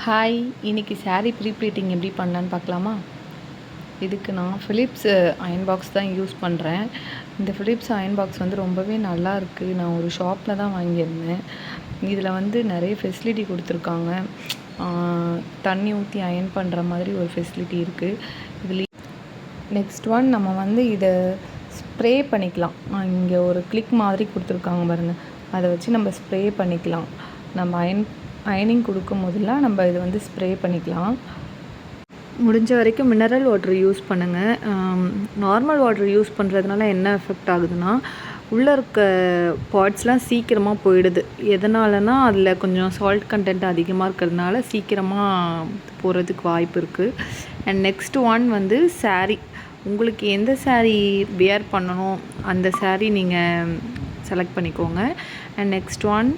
Hi, இன்றைக்கி sari pre pleating எப்படி பண்ணலான்னு பார்க்கலாமா? இதுக்கு நான் ஃபிலிப்ஸ் அயன் பாக்ஸ் தான் யூஸ் பண்ணுறேன். இந்த ஃபிலிப்ஸ் அயன் பாக்ஸ் வந்து ரொம்பவே நல்லா இருக்குது. நான் ஒரு ஷாப்பில் தான் வாங்கியிருந்தேன். இதில் வந்து நிறைய ஃபெசிலிட்டி கொடுத்துருக்காங்க. தண்ணி ஊற்றி அயன் பண்ணுற மாதிரி ஒரு ஃபெசிலிட்டி இருக்குது. இதில் நெக்ஸ்ட் ஒன் நம்ம வந்து இதை ஸ்ப்ரே பண்ணிக்கலாம். இங்கே ஒரு கிளிக் மாதிரி கொடுத்துருக்காங்க பாருங்கள், அதை வச்சு நம்ம ஸ்ப்ரே பண்ணிக்கலாம். நம்ம அயனிங் கொடுக்கும் போதெல்லாம் நம்ம இதை வந்து ஸ்ப்ரே பண்ணிக்கலாம். முடிஞ்ச வரைக்கும் மினரல் வாட்டர் யூஸ் பண்ணுங்கள். நார்மல் வாட்டர் யூஸ் பண்ணுறதுனால என்ன எஃபெக்ட் ஆகுதுன்னா, உள்ளே இருக்க பார்ட்ஸ்லாம் சீக்கிரமாக போயிடுது. எதனாலனா அதில் கொஞ்சம் சால்ட் கண்டென்ட் அதிகமாக இருக்கிறதுனால சீக்கிரமாக போகிறதுக்கு வாய்ப்பு இருக்குது. அண்ட் நெக்ஸ்ட் ஒன் வந்து சாரீ. உங்களுக்கு எந்த சாரீ வியர் பண்ணணும் அந்த சாரீ நீங்கள் செலக்ட் பண்ணிக்கோங்க. அண்ட் நெக்ஸ்ட் ஒன்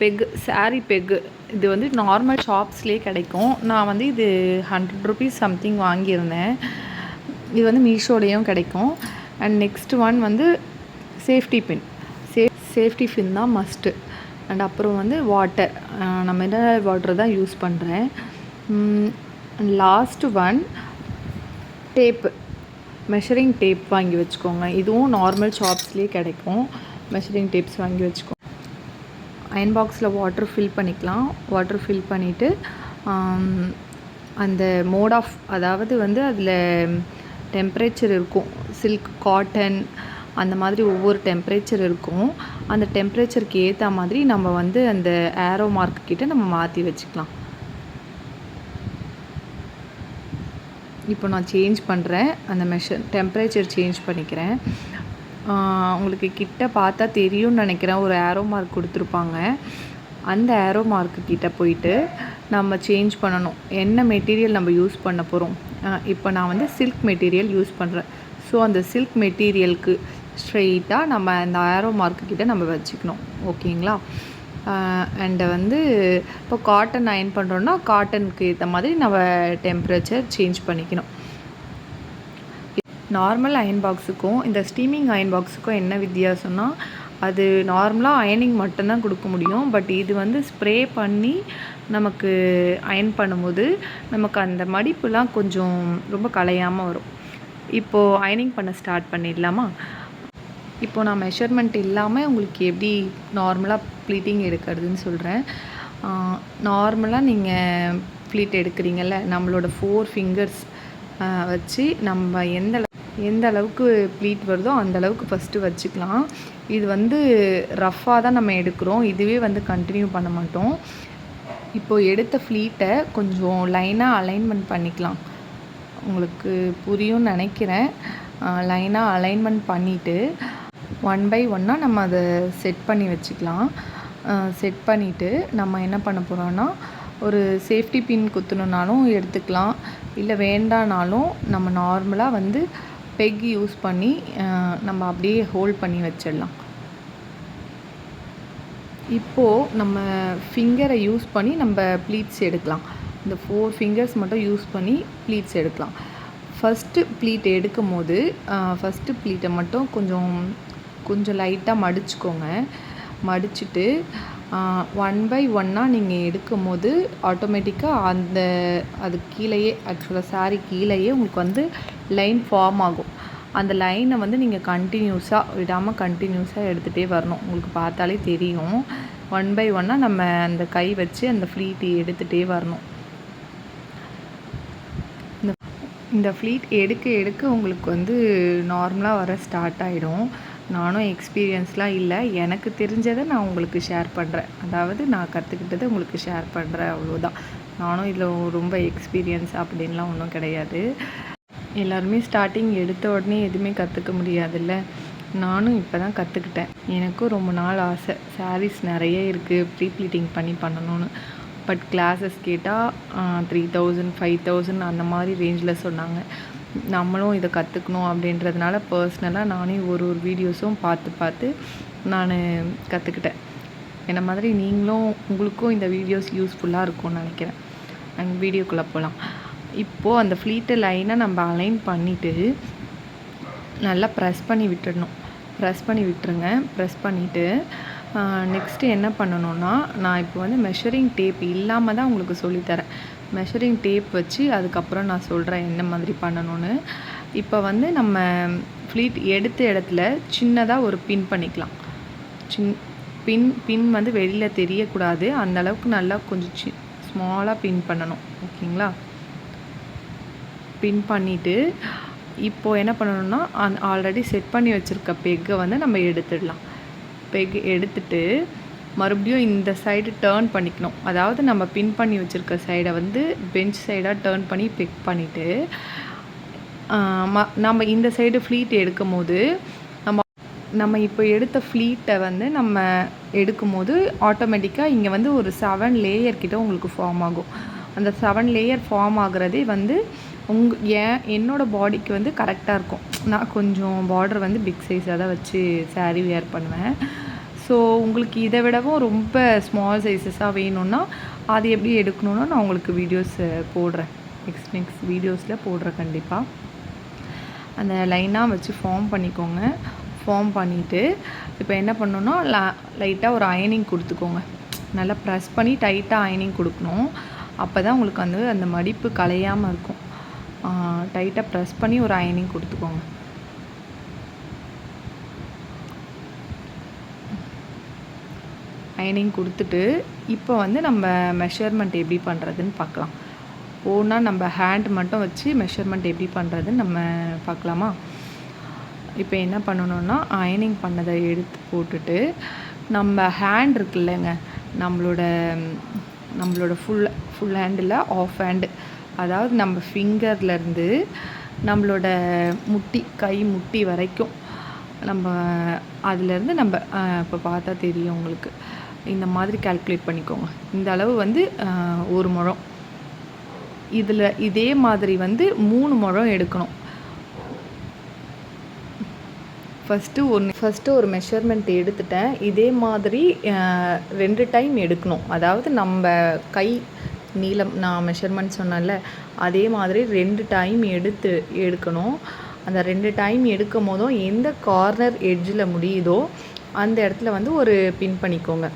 பெக்கு, சாரீ பெக்கு. இது வந்து நார்மல் ஷாப்ஸ்லேயே கிடைக்கும். நான் வந்து இது 100 ருபீஸ் சம்திங் வாங்கியிருந்தேன். இது வந்து மீஷோலேயும் கிடைக்கும். அண்ட் நெக்ஸ்ட் ஒன் வந்து சேஃப்டி பின். சேஃப்டி பின் தான் மஸ்ட்டு. அண்ட் அப்புறம் வந்து வாட்டர். நான் மினரல் வாட்டர் தான் யூஸ் பண்ணுறேன். Last one tape, measuring tape வாங்கி வச்சுக்கோங்க. இதுவும் நார்மல் ஷாப்ஸ்லேயே கிடைக்கும். மெஷரிங் டேப்ஸ் வாங்கி வச்சுக்கோங்க. அயன் பாக்ஸில் வாட்டர் ஃபில் பண்ணிக்கலாம். வாட்டர் ஃபில் பண்ணிவிட்டு அந்த மோட் ஆஃப், அதாவது வந்து அதில் டெம்பரேச்சர் இருக்கும். சில்க், காட்டன் அந்த மாதிரி ஒவ்வொரு டெம்பரேச்சர் இருக்கும். அந்த டெம்பரேச்சருக்கு ஏற்ற மாதிரி நம்ம வந்து அந்த ஏரோ மார்க் கிட்ட நம்ம மாற்றி வச்சுக்கலாம். இப்போ நான் சேஞ்ச் பண்ணுறேன். அந்த டெம்பரேச்சர் சேஞ்ச் பண்ணிக்கிறேன். உங்களுக்கு கிட்ட பார்த்தா தெரியும்னு நினைக்கிறேன். ஒரு ஏரோ மார்க் கொடுத்துருப்பாங்க. அந்த ஏரோ மார்க்கு கிட்ட போயிட்டு நம்ம சேஞ்ச் பண்ணணும். என்ன மெட்டீரியல் நம்ம யூஸ் பண்ண போகிறோம். இப்போ நான் வந்து சில்க் மெட்டீரியல் யூஸ் பண்ணுறேன். ஸோ அந்த சில்க் மெட்டீரியலுக்கு ஸ்ட்ரெயிட்டாக நம்ம அந்த ஏரோ மார்க்கு கிட்ட நம்ம வச்சுக்கணும். ஓகேங்களா? அண்டு வந்து இப்போ காட்டன் அயன் பண்ணுறோன்னா காட்டனுக்கு ஏற்ற மாதிரி நம்ம டெம்பரேச்சர் சேஞ்ச் பண்ணிக்கணும். நார்மல் அயன் பாக்ஸுக்கும் இந்த ஸ்டீமிங் அயன் பாக்ஸுக்கும் என்ன வித்தியாசம்னா, அது நார்மலாக அயனிங் மட்டும்தான் கொடுக்க முடியும். பட் இது வந்து ஸ்ப்ரே பண்ணி நமக்கு அயன் பண்ணும்போது நமக்கு அந்த மடிப்புலாம் கொஞ்சம் ரொம்ப கலையாமல் வரும். இப்போது அயனிங் பண்ண ஸ்டார்ட் பண்ணிடலாமா? இப்போது நான் மெஷர்மெண்ட் இல்லாமல் உங்களுக்கு எப்படி நார்மலாக ப்ளீட்டிங் எடுக்கிறதுன்னு சொல்கிறேன். நார்மலாக நீங்கள் ப்ளீட் எடுக்கிறீங்கல்ல, நம்மளோட 4 ஃபிங்கர்ஸ் வச்சு நம்ம எந்த அளவுக்கு ப்ளீட் வருதோ அந்த அளவுக்கு ஃபஸ்ட்டு வச்சுக்கலாம். இது வந்து ரஃப்பாக தான் நம்ம எடுக்கிறோம். இதுவே வந்து கண்டினியூ பண்ண மாட்டோம். இப்போது எடுத்த ஃப்ளீட்டை கொஞ்சம் லைனாக அலைன்மெண்ட் பண்ணிக்கலாம். உங்களுக்கு புரியும்னு நினைக்கிறேன். லைனாக அலைன்மெண்ட் பண்ணிவிட்டு 1 பை 1 நம்ம அதை செட் பண்ணி வச்சுக்கலாம். செட் பண்ணிவிட்டு நம்ம என்ன பண்ண போகிறோன்னா, ஒரு சேஃப்டி பின் குத்தணுன்னாலும் எடுத்துக்கலாம். இல்லை வேண்டானாலும் நம்ம நார்மலாக வந்து பெக் யூஸ் பண்ணி நம்ம அப்படியே ஹோல்ட் பண்ணி வச்சிடலாம். இப்போது நம்ம ஃபிங்கரை யூஸ் பண்ணி நம்ம ப்ளீட்ஸ் எடுக்கலாம். இந்த 4 ஃபிங்கர்ஸ் மட்டும் யூஸ் பண்ணி ப்ளீட்ஸ் எடுக்கலாம். ஃபஸ்ட்டு ப்ளீட் எடுக்கும் போது ஃபஸ்ட்டு ப்ளீட்டை மட்டும் கொஞ்சம் லைட்டாக மடிச்சுக்கோங்க. மடிச்சுட்டு 1 பை 1 நீங்கள் எடுக்கும் போது ஆட்டோமேட்டிக்காக அது கீழேயே, ஆக்சுவலாக சாரீ கீழேயே உங்களுக்கு வந்து லைன் ஃபார்ம் ஆகும். அந்த லைனை வந்து நீங்கள் கண்டினியூஸாக விடாமல் கண்டினியூஸாக எடுத்துகிட்டே வரணும். உங்களுக்கு பார்த்தாலே தெரியும். 1 பை 1 நம்ம அந்த கை வச்சு அந்த ஃப்ளீட் எடுத்துகிட்டே வரணும். இந்த ஃப்ளீட் எடுக்க உங்களுக்கு வந்து நார்மலாக வர ஸ்டார்ட் ஆகிடும். நானும் எக்ஸ்பீரியன்ஸ்லாம் இல்லை, எனக்கு தெரிஞ்சதை நான் உங்களுக்கு ஷேர் பண்ணுறேன். அதாவது நான் கற்றுக்கிட்டதை உங்களுக்கு ஷேர் பண்ணுறேன், அவ்வளோதான். நானும் இதில் ரொம்ப எக்ஸ்பீரியன்ஸ் அப்படின்லாம் ஒன்றும் கிடையாது. எல்லாருமே ஸ்டார்டிங் எடுத்த உடனே எதுவுமே கற்றுக்க முடியாதுல்ல. நானும் இப்போ தான் கற்றுக்கிட்டேன். எனக்கும் ரொம்ப நாள் ஆசை, சாரீஸ் நிறைய இருக்குது ப்ரீ ப்ளீட்டிங் பண்ணி பண்ணணும்னு. பட் கிளாஸஸ் கேட்டால் 3000 5000 அந்த மாதிரி ரேஞ்சில் சொன்னாங்க. நம்மளும் இதை கற்றுக்கணும் அப்படின்றதுனால பர்சனலாக நானே ஒரு வீடியோஸும் பார்த்து நான் கற்றுக்கிட்டேன். என்ன மாதிரி நீங்களும், உங்களுக்கும் இந்த வீடியோஸ் யூஸ்ஃபுல்லாக இருக்கும்னு நினைக்கிறேன். நாங்கள் வீடியோக்குள்ளே போகலாம். இப்போது அந்த ஃப்ளீட்டை லைனாக நம்ம அலைன் பண்ணிவிட்டு நல்லா ப்ரெஸ் பண்ணி விட்டுடணும். ப்ரெஸ் பண்ணி விட்டுருங்க. ப்ரெஸ் பண்ணிவிட்டு நெக்ஸ்ட்டு என்ன பண்ணணுன்னா, நான் இப்போ வந்து மெஷரிங் டேப் இல்லாமல் தான் உங்களுக்கு சொல்லித்தரேன். மெஷரிங் டேப் வச்சு அதுக்கப்புறம் நான் சொல்கிறேன் என்ன மாதிரி பண்ணணும்னு. இப்போ வந்து நம்ம ஃப்ளீட் எடுத்த இடத்துல சின்னதாக ஒரு பின் பண்ணிக்கலாம். பின் வந்து வெளியில் தெரியக்கூடாது. அந்தளவுக்கு நல்லா கொஞ்சம் ஸ்மாலாக பின் பண்ணணும். ஓகேங்களா? பின் பண்ணிவிட்டு இப்போது என்ன பண்ணணும்னா, ஆல்ரெடி செட் பண்ணி வச்சுருக்க பெக்கை வந்து நம்ம எடுத்துடலாம். பெக் எடுத்துட்டு மறுபடியும் இந்த சைடு டேர்ன் பண்ணிக்கணும். அதாவது நம்ம பின் பண்ணி வச்சுருக்க சைடை வந்து பெஞ்ச் சைடாக டேர்ன் பண்ணி பிக் பண்ணிவிட்டு நம்ம இந்த சைடு ஃப்ளீட் எடுக்கும் போது நம்ம இப்போ எடுத்த ஃப்ளீட்டை வந்து நம்ம எடுக்கும் போது ஆட்டோமேட்டிக்காக இங்கே வந்து ஒரு 7 லேயர் கிட்ட உங்களுக்கு ஃபார்ம் ஆகும். அந்த 7 லேயர் ஃபார்ம் ஆகுறதே வந்து என்னோடய பாடிக்கு வந்து கரெக்டாக இருக்கும். நான் கொஞ்சம் பார்டர் வந்து பிக் சைஸாக தான் வச்சு சாரீ வியர் பண்ணுவேன். ஸோ உங்களுக்கு இதை விடவும் ரொம்ப ஸ்மால் சைஸஸாக வேணும்னா அது எப்படி எடுக்கணுன்னா நான் உங்களுக்கு வீடியோஸ் போடுறேன். நெக்ஸ்ட் வீடியோஸில் போடுறேன் கண்டிப்பாக. அந்த லைனாக வச்சு ஃபார்ம் பண்ணிக்கோங்க. ஃபார்ம் பண்ணிவிட்டு இப்போ என்ன பண்ணணுன்னா லைட்டாக ஒரு அயனிங் கொடுத்துக்கோங்க. நல்லா ப்ரெஸ் பண்ணி டைட்டாக அயனிங் கொடுக்கணும். அப்போ தான் உங்களுக்கு வந்து அந்த மடிப்பு கலையாமல் இருக்கும். டைட்டாக ப்ரெஸ் பண்ணி ஒரு அயனிங் கொடுத்துக்கோங்க. அயனிங் கொடுத்துட்டு இப்போ வந்து நம்ம மெஷர்மெண்ட் எப்படி பண்ணுறதுன்னு பார்க்கலாம். ஒன்றா நம்ம ஹேண்ட் மட்டும் வச்சு மெஷர்மெண்ட் எப்படி பண்ணுறதுன்னு நம்ம பார்க்கலாமா? இப்போ என்ன பண்ணணுன்னா, அயனிங் பண்ணதை எடுத்து போட்டுட்டு நம்ம ஹேண்ட் இருக்குல்லங்க, நம்மளோட ஃபுல் ஹேண்டில் ஆஃப் ஹேண்டு, அதாவது நம்ம ஃபிங்கர்லேருந்து நம்மளோட கை முட்டி வரைக்கும் நம்ம அதுலேருந்து நம்ம இப்போ பார்த்தா தெரியும் உங்களுக்கு. இந்த மாதிரி கால்குலேட் பண்ணிக்கோங்க. இந்த அளவு வந்து 1 முழம். இதே மாதிரி வந்து 3 முழம் எடுக்கணும். ஃபஸ்ட்டு ஒரு மெஷர்மெண்ட் எடுத்துட்டேன். இதே மாதிரி 2 டைம் எடுக்கணும். அதாவது நம்ம கை நீளம் நான் மெஷர்மெண்ட் சொன்னேன்ல, அதே மாதிரி 2 டைம் எடுக்கணும். அந்த 2 டைம் எடுக்கும் போதும் எந்த கார்னர் எட்ஜில் முடியுதோ அந்த இடத்துல வந்து ஒரு பின் பண்ணிக்கோங்க.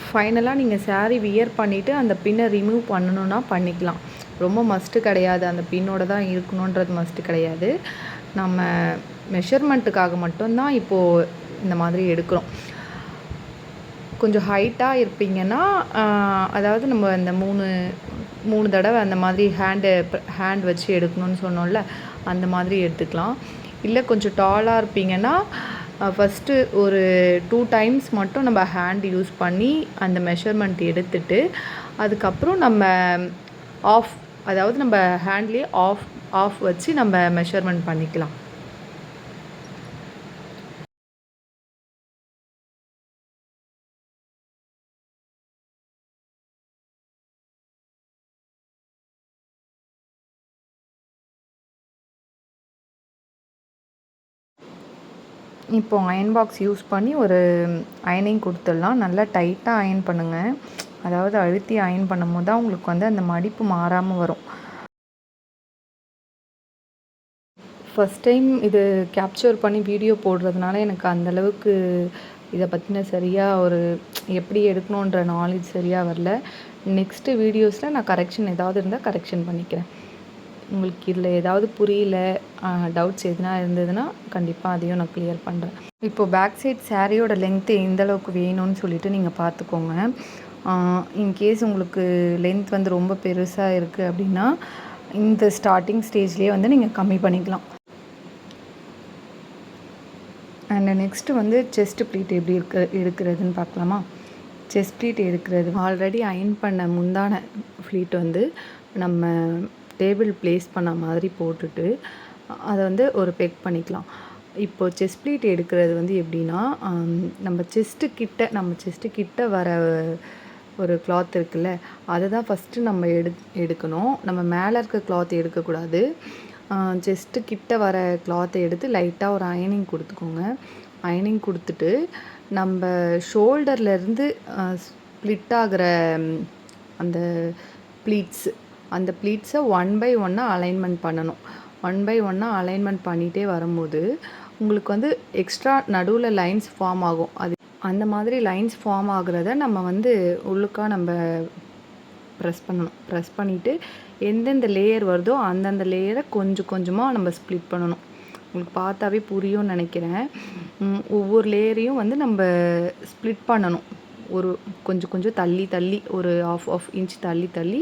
ஃபைனலாக நீங்கள் சாரீ வியர் பண்ணிவிட்டு அந்த பின்னை ரிமூவ் பண்ணணுன்னா பண்ணிக்கலாம். ரொம்ப மஸ்ட்டு கிடையாது. அந்த பின்னோட தான் இருக்கணுன்றது மஸ்ட்டு கிடையாது. நம்ம மெஷர்மெண்ட்டுக்காக மட்டும்தான் இப்போது இந்த மாதிரி எடுக்கிறோம். கொஞ்சம் ஹைட்டாக இருப்பீங்கன்னா அதாவது நம்ம அந்த 3 தடவை அந்த மாதிரி ஹேண்ட் வச்சு எடுக்கணும்னு சொன்னோம்ல, அந்த மாதிரி எடுத்துக்கலாம். இல்லை கொஞ்சம் டாலாக இருப்பீங்கன்னா ஃபஸ்ட்டு ஒரு 2 டைம்ஸ் மட்டும் நம்ம ஹேண்ட் யூஸ் பண்ணி அந்த மெஷர்மெண்ட் எடுத்துட்டு அதுக்கப்புறம் நம்ம அதாவது நம்ம ஹேண்ட்லேயே ஆஃப் வச்சு நம்ம மெஷர்மெண்ட் பண்ணிக்கலாம். இப்போ அயன் பாக்ஸ் யூஸ் பண்ணி ஒரு அயனிங் கொடுத்துடலாம். நல்லா டைட்டாக அயன் பண்ணுங்கள். அதாவது அழுத்தி அயன் பண்ணும்போது தான் உங்களுக்கு வந்து அந்த மடிப்பு மாறாமல் வரும். ஃபஸ்ட் டைம் இது கேப்சர் பண்ணி வீடியோ போடுறதுனால எனக்கு அந்தளவுக்கு இதை பற்றின சரியாக ஒரு எப்படி எடுக்கணுன்ற நாலேஜ் சரியாக வரல. நெக்ஸ்ட்டு வீடியோஸில் நான் கரெக்ஷன் ஏதாவது இருந்தால் கரெக்ஷன் பண்ணிக்கிறேன். உங்களுக்கு இதில் ஏதாவது புரியல, டவுட்ஸ் எதுனா இருந்ததுன்னா கண்டிப்பாக அதையும் நான் கிளியர் பண்ணுறேன். இப்போது பேக் சைட் சாரியோட லென்த்து எந்தளவுக்கு வேணும்னு சொல்லிவிட்டு நீங்கள் பார்த்துக்கோங்க. இன்கேஸ் உங்களுக்கு லென்த் வந்து ரொம்ப பெருசாக இருக்குது அப்படின்னா இந்த ஸ்டார்டிங் ஸ்டேஜ்லேயே வந்து நீங்கள் கம்மி பண்ணிக்கலாம். அண்ட் நெக்ஸ்ட்டு வந்து செஸ்ட் ப்ளீட் எப்படி எடுக்கிறதுன்னு பார்க்கலாமா? செஸ்ட் ப்ளீட் எடுக்கிறது ஆல்ரெடி அயன் பண்ண முந்தான ஃப்ளீட் வந்து நம்ம டேபிள் ப்ளேஸ் பண்ண மாதிரி போட்டுட்டு அதை வந்து ஒரு பெக் பண்ணிக்கலாம். இப்போது செஸ்ட் ப்ளீட் எடுக்கிறது வந்து எப்படின்னா, நம்ம செஸ்ட்டு கிட்ட வர ஒரு கிளாத் இருக்குல்ல, அதை தான் ஃபஸ்ட்டு நம்ம எடுக்கணும். நம்ம மேலே இருக்க கிளாத் எடுக்கக்கூடாது. செஸ்ட்டு கிட்ட வர கிளாத்தை எடுத்து லைட்டாக ஒரு அயனிங் கொடுத்துக்கோங்க. அயனிங் கொடுத்துட்டு நம்ம ஷோல்டர்லேருந்து ஸ்ப்ளிட் ஆகிற அந்த ப்ளீட்ஸை 1 by 1 அலைன்மெண்ட் பண்ணணும். 1 by 1 அலைன்மெண்ட் பண்ணிகிட்டே வரும்போது உங்களுக்கு வந்து எக்ஸ்ட்ரா நடுவில் லைன்ஸ் ஃபார்ம் ஆகும். அந்த மாதிரி லைன்ஸ் ஃபார்ம் ஆகுறத நம்ம வந்து உள்ளுக்கா நம்ம ப்ரெஸ் பண்ணணும். ப்ரெஸ் பண்ணிவிட்டு எந்தெந்த லேயர் வருதோ அந்தந்த லேயரை கொஞ்சம் கொஞ்சமாக நம்ம ஸ்ப்ளிட் பண்ணணும். உங்களுக்கு பார்த்தாவே புரியும்னு நினைக்கிறேன். ஒவ்வொரு லேயரையும் வந்து நம்ம ஸ்ப்ளிட் பண்ணணும். ஒரு கொஞ்சம் கொஞ்சம் தள்ளி தள்ளி ஒரு ஆஃப் இன்ச் தள்ளி தள்ளி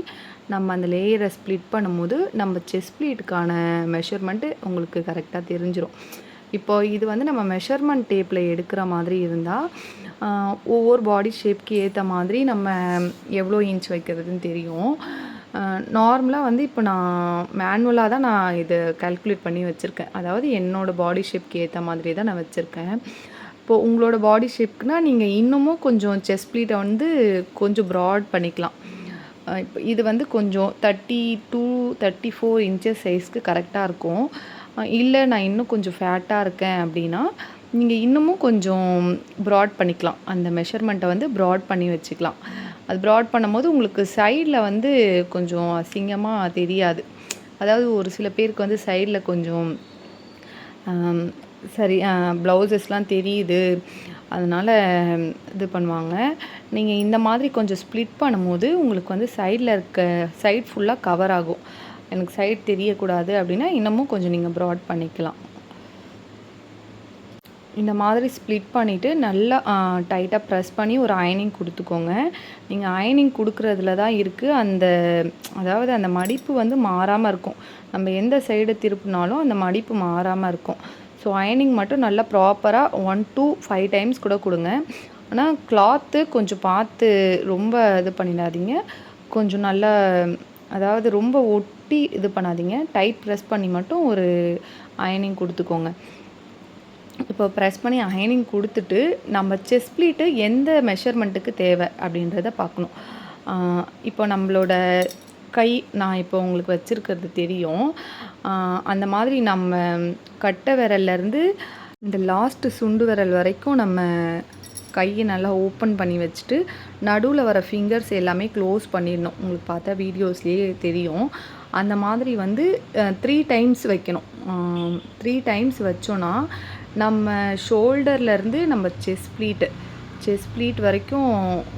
நம்ம அந்த லேயரை ஸ்ப்ளிட் பண்ணும்போது நம்ம செஸ்ட் ப்ளீட்டுக்கான மெஷர்மெண்ட்டு உங்களுக்கு கரெக்டாக தெரிஞ்சிடும். இப்போ இது வந்து நம்ம மெஷர்மெண்ட் டேப்பில் எடுக்கிற மாதிரி இருந்தால் ஒவ்வொரு பாடி ஷேப்க்கு ஏற்ற மாதிரி நம்ம எவ்வளோ இன்ச் வைக்கிறதுன்னு தெரியும். நார்மலாக வந்து இப்போ நான் மேனுவலாக தான் நான் இதை கால்குலேட் பண்ணி வச்சுருக்கேன். அதாவது என்னோடய பாடி ஷேப்க்கு ஏற்ற மாதிரி தான் நான் வச்சுருக்கேன். இப்போது உங்களோட பாடி ஷேப்க்குனா நீங்கள் இன்னமும் கொஞ்சம் செஸ்ட் ப்ளீட்டை வந்து கொஞ்சம் ப்ராட் பண்ணிக்கலாம். இப்போ இது வந்து கொஞ்சம் 32-34 இன்ச்சஸ் சைஸ்க்கு கரெக்டாக இருக்கும். இல்லை நான் இன்னும் கொஞ்சம் ஃபேட்டாக இருக்கேன் அப்படின்னா நீங்கள் இன்னமும் கொஞ்சம் ப்ராட் பண்ணிக்கலாம். அந்த மெஷர்மெண்ட்டை வந்து ப்ராட் பண்ணி வச்சுக்கலாம். அது ப்ராட் பண்ணும்போது உங்களுக்கு சைடில் வந்து கொஞ்சம் அசிங்கமாக தெரியாது. அதாவது ஒரு சில பேருக்கு வந்து சைடில் கொஞ்சம் சரி ப்ளவுசஸ்லாம் தெரியுது, அதனால் இது பண்ணுவாங்க. நீங்கள் இந்த மாதிரி கொஞ்சம் ஸ்ப்ளிட் பண்ணும்போது உங்களுக்கு வந்து சைடில் இருக்க சைட் ஃபுல்லாக கவர் ஆகும். எனக்கு சைட் தெரியக்கூடாது அப்படின்னா இன்னமும் கொஞ்சம் நீங்கள் ப்ராட் பண்ணிக்கலாம். இந்த மாதிரி ஸ்ப்ளிட் பண்ணிவிட்டு நல்லா டைட்டாக ப்ரெஸ் பண்ணி ஒரு அயனிங் கொடுத்துக்கோங்க. நீங்கள் அயனிங் கொடுக்குறதுல தான் இருக்குது அந்த அதாவது அந்த மடிப்பு வந்து மாறாமல் இருக்கும். நம்ம எந்த சைடு திருப்பினாலும் அந்த மடிப்பு மாறாமல் இருக்கும். ஸோ அயனிங் மட்டும் நல்லா ப்ராப்பராக 1 to 5 டைம்ஸ் கூட கொடுங்க. ஆனால் கிளாத்து கொஞ்சம் பார்த்து ரொம்ப இது பண்ணிடாதீங்க. கொஞ்சம் நல்லா அதாவது ரொம்ப ஒட்டி இது பண்ணாதீங்க. டைட் ப்ரெஸ் பண்ணி மட்டும் ஒரு அயனிங் கொடுத்துக்கோங்க. இப்போ ப்ரெஸ் பண்ணி அயனிங் கொடுத்துட்டு நம்ம செஸ்ட் ப்ளீட்டு எந்த மெஷர்மெண்ட்டுக்கு தேவை அப்படின்றத பார்க்கணும். இப்போ நம்மளோட கை நான் இப்போ உங்களுக்கு வச்சுருக்கிறது தெரியும். அந்த மாதிரி நம்ம கட்டை விரல்லேருந்து இந்த லாஸ்ட்டு சுண்டு விரல் வரைக்கும் நம்ம கையை நல்லா ஓப்பன் பண்ணி வச்சுட்டு நடுவில் வர ஃபிங்கர்ஸ் எல்லாமே க்ளோஸ் பண்ணிடணும். உங்களுக்கு பார்த்தா வீடியோஸ்லேயே தெரியும். அந்த மாதிரி வந்து 3 டைம்ஸ் வைக்கணும். 3 டைம்ஸ் வச்சோன்னா நம்ம ஷோல்டர்லேருந்து நம்ம செஸ்ட் ப்ளீட் வரைக்கும்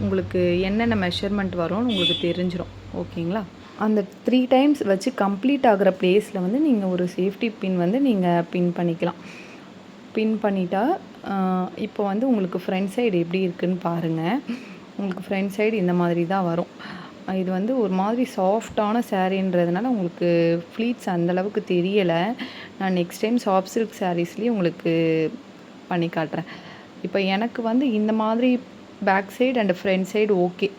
உங்களுக்கு என்னென்ன மெஷர்மெண்ட் வரும்னு உங்களுக்கு தெரிஞ்சிடும். ஓகேங்களா? அந்த 3 டைம்ஸ் வச்சு கம்ப்ளீட் ஆகிற ப்ளேஸில் வந்து நீங்கள் ஒரு சேஃப்டி பின் வந்து நீங்கள் பின் பண்ணிக்கலாம். பின் பண்ணிட்டா இப்போ வந்து உங்களுக்கு ஃப்ரண்ட் சைடு எப்படி இருக்குதுன்னு பாருங்கள். உங்களுக்கு ஃப்ரண்ட் சைடு இந்த மாதிரி தான் வரும். இது வந்து ஒரு மாதிரி சாஃப்டான சாரீன்றதுனால உங்களுக்கு ஃப்ளீட்ஸ் அந்தளவுக்கு தெரியலை. நான் நெக்ஸ்ட் டைம் சாஃப்ட் சில்க் சாரீஸ்லேயும் உங்களுக்கு பண்ணி காட்டுறேன். இப்போ எனக்கு வந்து இந்த மாதிரி back side and front side okay.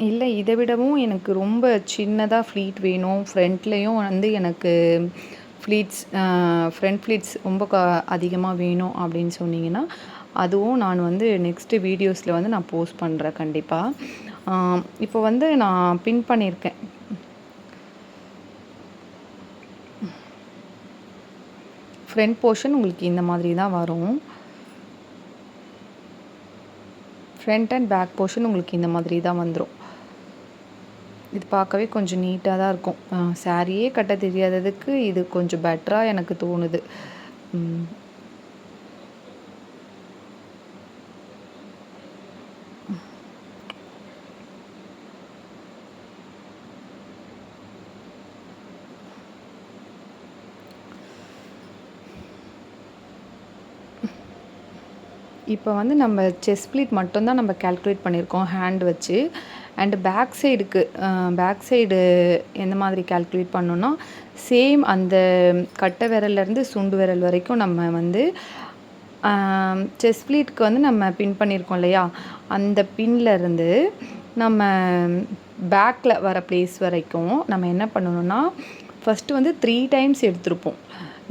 இல்லை இதை விடவும் எனக்கு ரொம்ப சின்னதாக ஃப்ளீட் வேணும், ஃப்ரண்ட்லேயும் வந்து எனக்கு ஃப்ரண்ட் ஃப்ளீட்ஸ் ரொம்ப அதிகமாக வேணும் அப்படின்னு சொன்னீங்கன்னா அதுவும் நான் வந்து நெக்ஸ்ட்டு வீடியோஸில் வந்து நான் போஸ்ட் பண்ணுறேன் கண்டிப்பாக. இப்போ வந்து நான் பின் பண்ணியிருக்கேன். ஃப்ரண்ட் போர்ஷன் உங்களுக்கு இந்த மாதிரி தான் வரும். ஃப்ரண்ட் அண்ட் பேக் போர்ஷன் உங்களுக்கு இந்த மாதிரி தான் வந்துடும். இது பார்க்கவே கொஞ்சம் நீட்டாக தான் இருக்கும். சாரியே கட்ட தெரியாததுக்கு இது கொஞ்சம் பெட்டராக எனக்கு தோணுது. இப்போ வந்து நம்ம செஸ்ட் ப்ளீட் மட்டும்தான் நம்ம கால்குலேட் பண்ணியிருக்கோம் ஹேண்ட் வச்சு. அண்டு பேக் சைடு எந்த மாதிரி கால்குலேட் பண்ணோன்னா சேம் அந்த கட்டை விரல்லேருந்து சுண்டு விரல் வரைக்கும் நம்ம வந்து செஸ்ட் ப்ளீட்க்கு வந்து நம்ம பின் பண்ணியிருக்கோம் இல்லையா, அந்த பின்லேருந்து நம்ம பேக்கில் வர பிளேஸ் வரைக்கும் நம்ம என்ன பண்ணணும்னா ஃபஸ்ட்டு வந்து 3 டைம்ஸ் எடுத்திருப்போம்.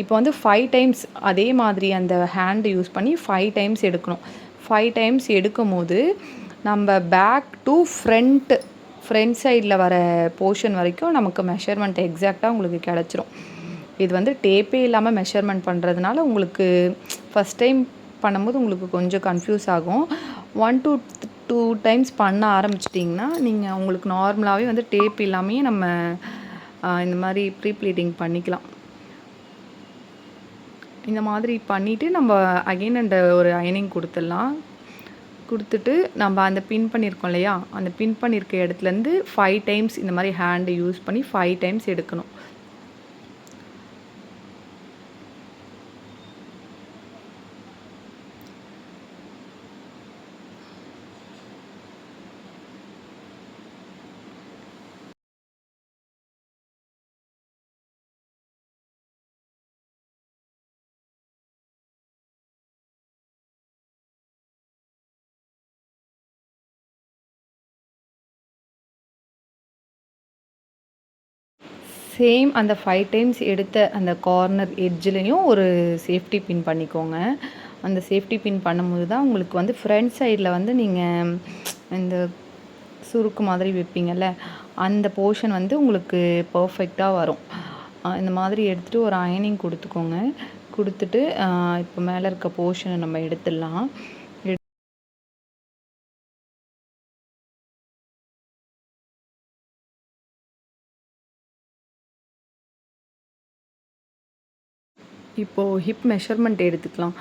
இப்போ வந்து 5 டைம்ஸ் அதே மாதிரி அந்த ஹேண்டு யூஸ் பண்ணி 5 டைம்ஸ் எடுக்கணும். 5 டைம்ஸ் எடுக்கும் போது நம்ம பேக் டு ஃப்ரண்ட் சைடில் வர போர்ஷன் வரைக்கும் நமக்கு மெஷர்மெண்ட் எக்ஸாக்டாக உங்களுக்கு கிடச்சிரும். இது வந்து டேப்பே இல்லாமல் மெஷர்மெண்ட் பண்ணுறதுனால உங்களுக்கு ஃபஸ்ட் டைம் பண்ணும்போது உங்களுக்கு கொஞ்சம் கன்ஃபியூஸ் ஆகும். 1 to 2 டைம்ஸ் பண்ண ஆரம்பிச்சிட்டிங்கன்னா நீங்கள் உங்களுக்கு நார்மலாகவே வந்து டேப் இல்லாமையே நம்ம இந்த மாதிரி ப்ரீ ப்ளீட்டிங் பண்ணிக்கலாம். இந்த மாதிரி பண்ணிவிட்டு நம்ம அகெயின் ஒரு அயனிங் கொடுத்துடலாம். குடுத்துட்டு நம்ம அந்த பின் பண்ணியிருக்கோம் இல்லையா? அந்த பின் பண்ணியிருக்க இடத்துலேருந்து 5 டைம்ஸ் இந்த மாரி ஹேண்ட் யூஸ் பண்ணி 5 டைம்ஸ் எடுக்கணும். சேம் அந்த 5 டைம்ஸ் எடுத்த அந்த கார்னர் எட்ஜ்லேயும் ஒரு சேஃப்டி பின் பண்ணிக்கோங்க. அந்த சேஃப்டி பின் பண்ணும்போது தான் உங்களுக்கு வந்து ஃப்ரண்ட் சைடில் வந்து நீங்கள் இந்த சுருக்கு மாதிரி வைப்பீங்கள்ல, அந்த போர்ஷன் வந்து உங்களுக்கு பர்ஃபெக்டாக வரும். இந்த மாதிரி எடுத்துகிட்டு ஒரு அயனிங் கொடுத்துக்கோங்க. கொடுத்துட்டு இப்போ மேலே இருக்க போர்ஷனை நம்ம எடுத்துடலாம். இப்போது ஹிப் மெஷர்மெண்ட் எடுத்துக்கலாம்.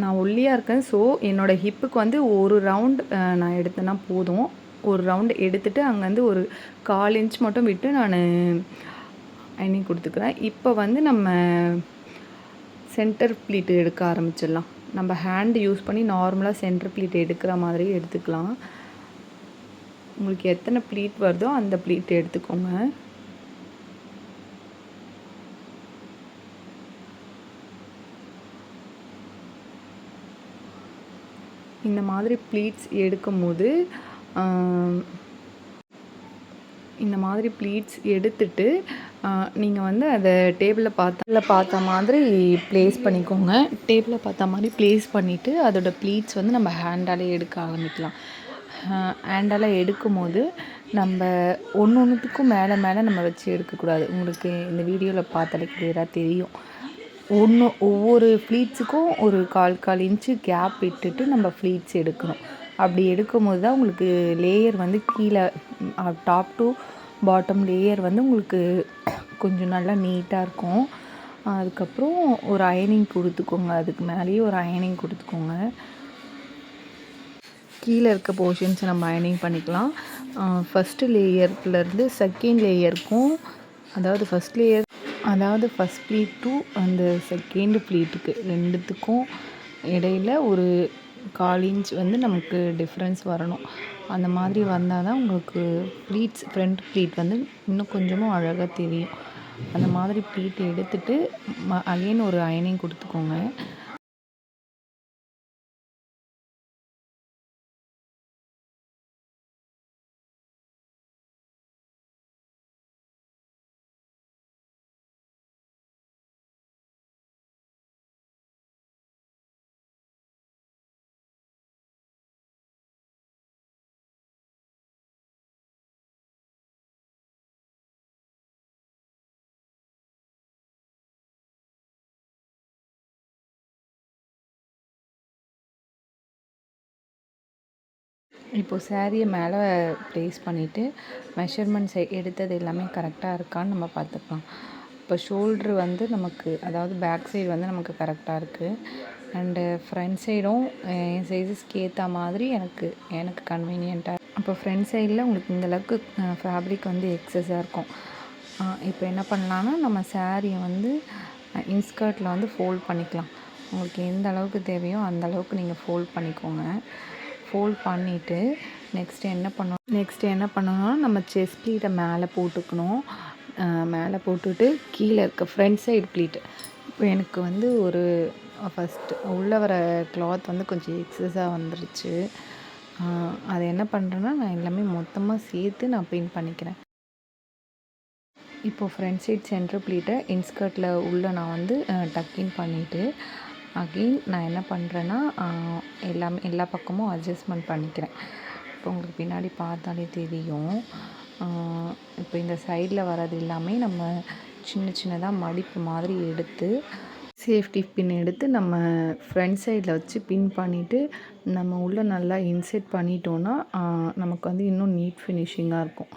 நான் ஒல்லியாக இருக்கேன். ஸோ என்னோடய ஹிப்புக்கு வந்து ஒரு ரவுண்ட் நான் எடுத்தேன்னா போதும். ஒரு ரவுண்ட் எடுத்துகிட்டு அங்கேருந்து ஒரு 1/4 இன்ச் மட்டும் விட்டு நான் அயனிங் கொடுத்துக்கிறேன். இப்போ வந்து நம்ம சென்டர் ப்ளீட் எடுக்க ஆரம்பிச்சிடலாம். நம்ம ஹேண்ட் யூஸ் பண்ணி நார்மலாக சென்டர் ப்ளீட் எடுக்கிற மாதிரி எடுத்துக்கலாம். உங்களுக்கு எத்தனை ப்ளீட் வருதோ அந்த ப்ளீட் எடுத்துக்கோங்க. இந்த மாதிரி ப்ளீட்ஸ் எடுக்கும்போது இந்த மாதிரி ப்ளீட்ஸ் எடுத்துட்டு நீங்கள் வந்து அதை டேபிளில் பார்த்த மாதிரி ப்ளேஸ் பண்ணிக்கோங்க. டேபிளில் பார்த்த மாதிரி ப்ளேஸ் பண்ணிவிட்டு அதோடய ப்ளீட்ஸ் வந்து நம்ம ஹேண்டாலே எடுக்க ஆரம்பிக்கலாம். ஹேண்டால் எடுக்கும்போது நம்ம ஒன்றுத்துக்கும் மேலே நம்ம வச்சு எடுக்கக்கூடாது. உங்களுக்கு இந்த வீடியோவில் பார்த்தாலே கிளியராக தெரியும். ஒவ்வொரு ஃப்ளீட்ஸுக்கும் ஒரு 1/4 இன்ச்சு கேப் விட்டுட்டு நம்ம ஃப்ளீட்ஸ் எடுக்கணும். அப்படி எடுக்கும்போது தான் உங்களுக்கு லேயர் வந்து கீழே டாப் டு பாட்டம் லேயர் வந்து உங்களுக்கு கொஞ்சம் நல்லா நீட்டாக இருக்கும். அதுக்கப்புறம் ஒரு அயனிங் கொடுத்துக்கோங்க. அதுக்கு மேலேயே ஒரு அயனிங் கொடுத்துக்கோங்க. கீழே இருக்க போர்ஷன்ஸை நம்ம அயனிங் பண்ணிக்கலாம். ஃபஸ்ட்டு லேயர்லேருந்து செகண்ட் லேயருக்கும், அதாவது ஃபஸ்ட் ப்ளீட் டு அந்த செகண்ட் ப்ளீட்டுக்கு 2த்துக்கும் இடையில் ஒரு 1/4 இன்ச் வந்து நமக்கு டிஃப்ரென்ஸ் வரணும். அந்த மாதிரி வந்தால் தான் உங்களுக்கு ஃப்ரண்ட் ப்ளீட் வந்து இன்னும் கொஞ்சமும் அழகாக தெரியும். அந்த மாதிரி ப்ளீட் எடுத்துகிட்டு அகைன் ஒரு அயனிங் கொடுத்துக்கோங்க. இப்போது சாரியை மேலே ப்ளேஸ் பண்ணிவிட்டு மெஷர்மெண்ட்ஸ் எடுத்தது எல்லாமே கரெக்டாக இருக்கான்னு நம்ம பார்த்துக்கலாம். இப்போ ஷோல்ட்ரு வந்து நமக்கு, அதாவது பேக் சைடு வந்து நமக்கு கரெக்டாக இருக்குது. அண்டு ஃப்ரண்ட் சைடும் என் சைஸஸ்க்கு ஏற்ற மாதிரி எனக்கு கன்வீனியண்ட்டாக. அப்போ ஃப்ரண்ட் சைடில் உங்களுக்கு இந்தளவுக்கு ஃபேப்ரிக் வந்து எக்ஸஸாக இருக்கும். இப்போ என்ன பண்ணலான்னா, நம்ம சாரியை வந்து இன்ஸ்கர்ட்டில் வந்து ஃபோல்ட் பண்ணிக்கலாம். உங்களுக்கு எந்த அளவுக்கு தேவையோ அந்த அளவுக்கு நீங்கள் ஃபோல்ட் பண்ணிக்கோங்க. ஃபோல்ட் பண்ணிவிட்டு நெக்ஸ்ட்டு என்ன பண்ணணும்னா, நம்ம செஸ்ட் ப்ளீட்டை மேலே போட்டுக்கணும். மேலே போட்டுட்டு கீழே இருக்க ஃப்ரண்ட் சைடு ப்ளீட்டு, இப்போ எனக்கு வந்து ஒரு ஃபஸ்ட்டு உள்ளே வர கிளாத் வந்து கொஞ்சம் எக்ஸஸாக வந்துருச்சு. அதை என்ன பண்ணுறேன்னா, நான் எல்லாமே மொத்தமாக சேர்த்து நான் பின் பண்ணிக்கிறேன். இப்போது ஃப்ரண்ட் சைட் சென்டர் ப்ளீட்டை இன்ஸ்கர்ட்டில் உள்ளே நான் வந்து டக்கின் பண்ணிவிட்டு அகெயின் நான் என்ன பண்ணுறேன்னா, எல்லா பக்கமும் அட்ஜஸ்ட்மெண்ட் பண்ணிக்கிறேன். இப்போ உங்களுக்கு பின்னாடி பார்த்தாலே தெரியும். இப்போ இந்த சைடில் வர்றது எல்லாமே நம்ம சின்னதாக மடிப்பு மாதிரி எடுத்து சேஃப்டி பின் எடுத்து நம்ம ஃப்ரண்ட் சைடில் வச்சு பின் பண்ணிவிட்டு நம்ம உள்ளே நல்லா இன்செர்ட் பண்ணிட்டோன்னா நமக்கு வந்து இன்னும் நீட் ஃபினிஷிங்காக இருக்கும்.